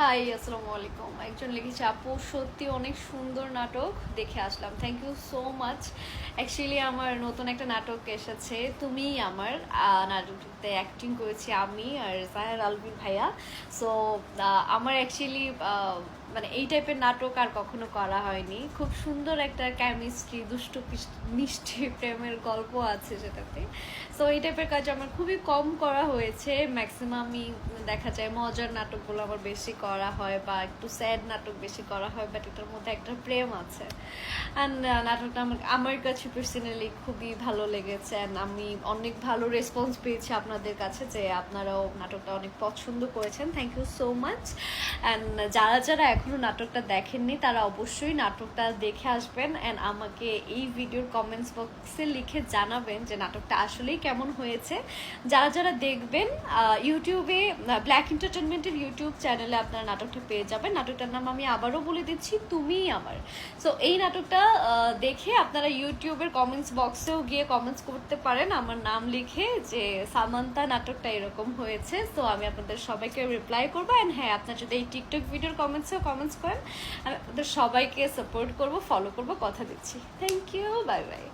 High, আসসালামু আলাইকুম। একজন লিখেছে, আপু সত্যি অনেক সুন্দর নাটক, দেখে আসলাম। Thank you so much. Actually আমার নতুন একটা নাটক এসেছে, তুমিই আমার। নাটকটিতে অ্যাক্টিং করেছি আমি আর জাহের আলভিন ভাইয়া। সো আমার অ্যাকচুয়ালি মানে এই টাইপের নাটক আর কখনো করা হয়নি। খুব সুন্দর একটা কেমিস্ট্রি, দুষ্টু মিষ্টি প্রেমের গল্প আছে সেটাতে। সো এই টাইপের কাজ আমার খুবই কম করা হয়েছে। ম্যাক্সিমামই দেখা যায় মজার নাটকগুলো আমার বেশি করা হয় বা একটু স্যাড নাটক বেশি করা হয়, বাট এটার মধ্যে একটা প্রেম আছে। অ্যান্ড নাটকটা আমার কাছে পার্সোনালি খুবই ভালো লেগেছে। অ্যান্ড আমি অনেক ভালো রেসপন্স পেয়েছি আপনাদের কাছে, যে আপনারাও নাটকটা অনেক পছন্দ করেছেন। Thank you so much. And যারা যারা এখনও নাটকটা দেখেননি তারা অবশ্যই নাটকটা দেখে আসবেন। অ্যান্ড আমাকে এই ভিডিওর কমেন্টস বক্সে লিখে জানাবেন যে নাটকটা আসলেই কেমন হয়েছে। যারা যারা দেখবেন ইউটিউবে ব্ল্যাক এন্টারটেনমেন্টের ইউটিউব চ্যানেলে আপনারা নাটকটা পেয়ে যাবেন। নাটকটার নাম আমি আবারও বলে দিচ্ছি, তুমিই আমার। সো এই নাটকটা দেখে আপনারা ইউটিউবের কমেন্টস বক্সেও গিয়ে কমেন্টস করতে পারেন আমার নাম লিখে, যে সামান্তা নাটকটা এরকম হয়েছে। সো আমি আপনাদের সবাইকে রিপ্লাই করবো। অ্যান্ড হ্যাঁ, আপনার যদি এই টিকটক ভিডিওর কমেন্টসেও কমেন্টস করেন, আমি আপনাদের সবাইকে সাপোর্ট করবো, ফলো করবো, কথা দিচ্ছি। Thank you, bye by.